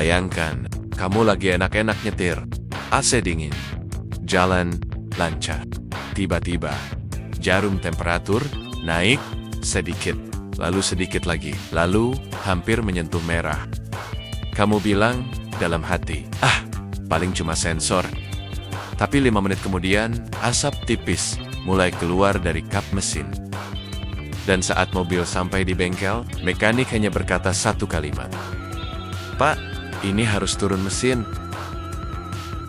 Bayangkan, kamu lagi enak-enak nyetir, AC dingin, jalan lancar. Tiba-tiba, jarum temperatur naik sedikit, lalu sedikit lagi, lalu hampir menyentuh merah. Kamu bilang dalam hati, paling cuma sensor. Tapi 5 menit kemudian, asap tipis mulai keluar dari kap mesin. Dan saat mobil sampai di bengkel, mekanik hanya berkata satu kalimat. "Pak, ini harus turun mesin."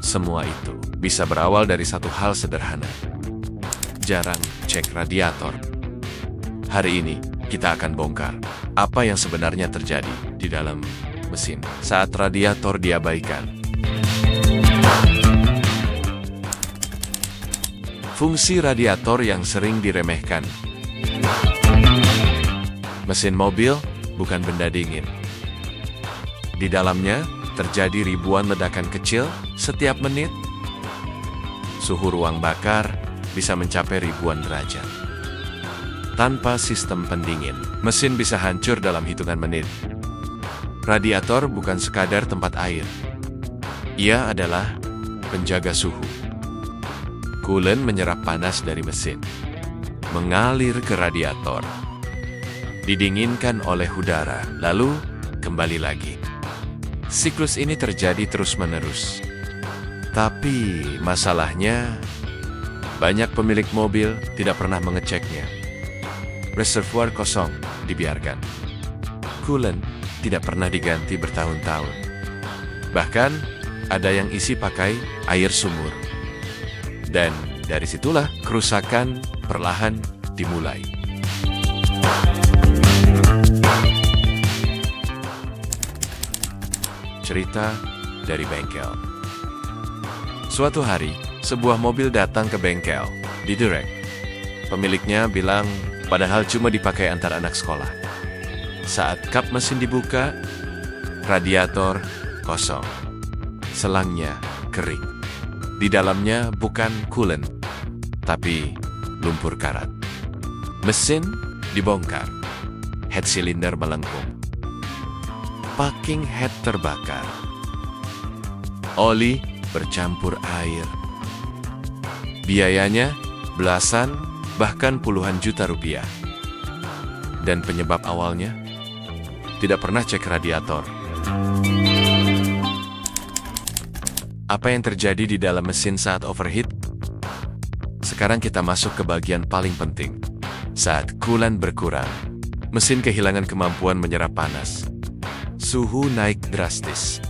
Semua itu bisa berawal dari satu hal sederhana. Jarang cek radiator. Hari ini, kita akan bongkar apa yang sebenarnya terjadi di dalam mesin saat radiator diabaikan. Fungsi radiator yang sering diremehkan. Mesin mobil bukan benda dingin. Di dalamnya terjadi ribuan ledakan kecil setiap menit. Suhu ruang bakar bisa mencapai ribuan derajat. Tanpa sistem pendingin, mesin bisa hancur dalam hitungan menit. Radiator bukan sekadar tempat air. Ia adalah penjaga suhu. Coolant menyerap panas dari mesin, mengalir ke radiator, didinginkan oleh udara, lalu kembali lagi. Siklus ini terjadi terus-menerus. Tapi masalahnya, banyak pemilik mobil tidak pernah mengeceknya. Reservoir kosong dibiarkan. Coolant tidak pernah diganti bertahun-tahun. Bahkan, ada yang isi pakai air sumur. Dan dari situlah kerusakan perlahan dimulai. Cerita dari bengkel. Suatu hari, sebuah mobil datang ke bengkel, diderek. Pemiliknya bilang, padahal cuma dipakai antar anak sekolah. Saat kap mesin dibuka, radiator kosong. Selangnya kering. Di dalamnya bukan coolant, tapi lumpur karat. Mesin dibongkar. Head cylinder melengkung. Packing head terbakar. Oli bercampur air. Biayanya belasan, bahkan puluhan juta rupiah. Dan penyebab awalnya? Tidak pernah cek radiator. Apa yang terjadi di dalam mesin saat overheat? Sekarang kita masuk ke bagian paling penting. Saat coolant berkurang, mesin kehilangan kemampuan menyerap panas. Suhu naik drastis.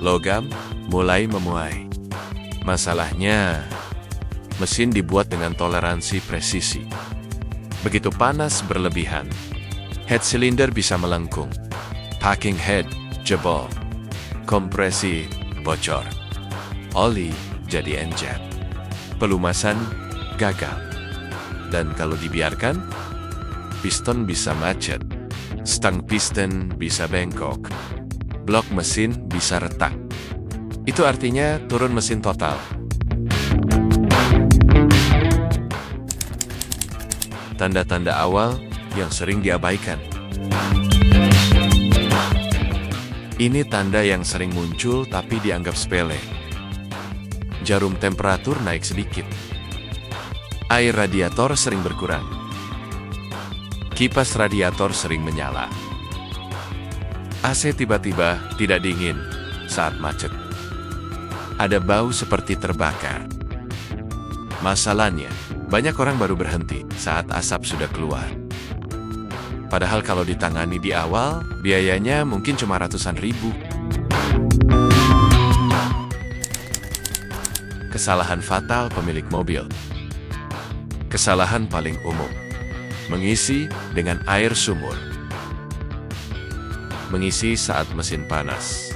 Logam mulai memuai. Masalahnya, mesin dibuat dengan toleransi presisi. Begitu panas berlebihan, head cylinder bisa melengkung. Packing head jebol. Kompresi bocor. Oli jadi encer. Pelumasan gagal. Dan kalau dibiarkan, piston bisa macet. Stang piston bisa bengkok. Blok mesin bisa retak. Itu artinya turun mesin total. Tanda-tanda awal yang sering diabaikan. Ini tanda yang sering muncul tapi dianggap sepele. Jarum temperatur naik sedikit. Air radiator sering berkurang. Kipas radiator sering menyala. AC tiba-tiba tidak dingin saat macet. Ada bau seperti terbakar. Masalahnya, banyak orang baru berhenti saat asap sudah keluar. Padahal kalau ditangani di awal, biayanya mungkin cuma ratusan ribu. Kesalahan fatal pemilik mobil. Kesalahan paling umum. Mengisi dengan air sumur. Mengisi saat mesin panas.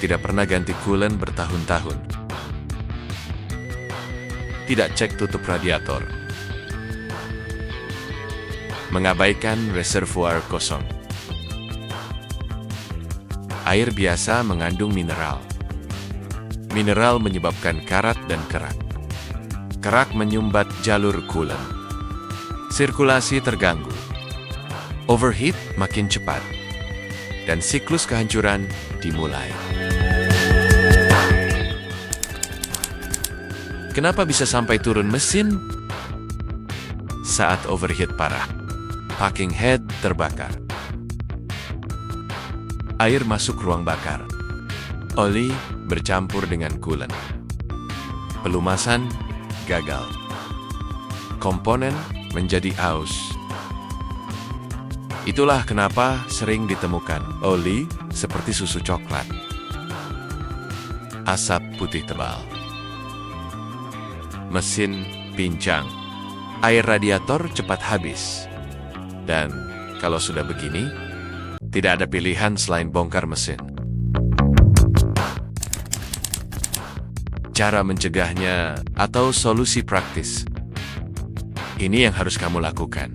Tidak pernah ganti coolant bertahun-tahun. Tidak cek tutup radiator. Mengabaikan reservoir kosong. Air biasa mengandung mineral. Mineral menyebabkan karat dan kerak. Kerak menyumbat jalur coolant. Sirkulasi terganggu. Overheat makin cepat. dan siklus kehancuran dimulai. Kenapa bisa sampai turun mesin? Saat overheat parah, packing head terbakar. Air masuk ruang bakar. Oli bercampur dengan coolant. Pelumasan gagal. Komponen menjadi aus. Itulah kenapa sering ditemukan oli seperti susu coklat. Asap putih tebal. Mesin pincang. Air radiator cepat habis. Dan kalau sudah begini, tidak ada pilihan selain bongkar mesin. Cara mencegahnya atau solusi praktis. Ini yang harus kamu lakukan.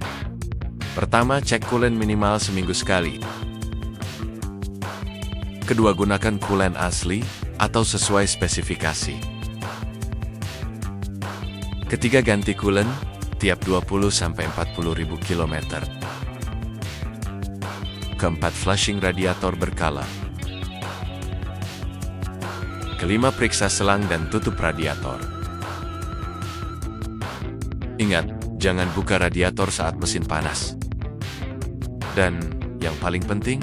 Pertama, cek coolant minimal seminggu sekali. Kedua, gunakan coolant asli atau sesuai spesifikasi. Ketiga, ganti coolant tiap 20-40 ribu kilometer. Keempat, flushing radiator berkala. Kelima, periksa selang dan tutup radiator. Ingat, jangan buka radiator saat mesin panas. Dan yang paling penting,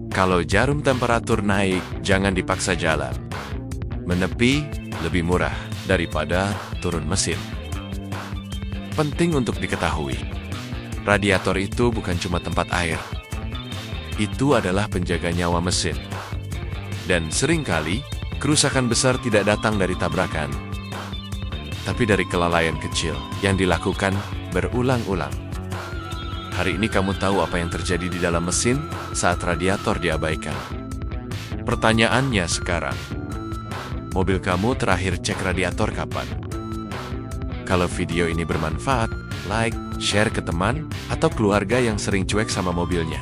kalau jarum temperatur naik, jangan dipaksa jalan. Menepi lebih murah daripada turun mesin. Penting untuk diketahui, radiator itu bukan cuma tempat air. Itu adalah penjaga nyawa mesin. Dan seringkali, kerusakan besar tidak datang dari tabrakan, tapi dari kelalaian kecil yang dilakukan berulang-ulang. Hari ini kamu tahu apa yang terjadi di dalam mesin saat radiator diabaikan. Pertanyaannya sekarang, mobil kamu terakhir cek radiator kapan? Kalau video ini bermanfaat, like, share ke teman atau keluarga yang sering cuek sama mobilnya.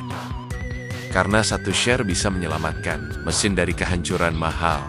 Karena satu share bisa menyelamatkan mesin dari kehancuran mahal.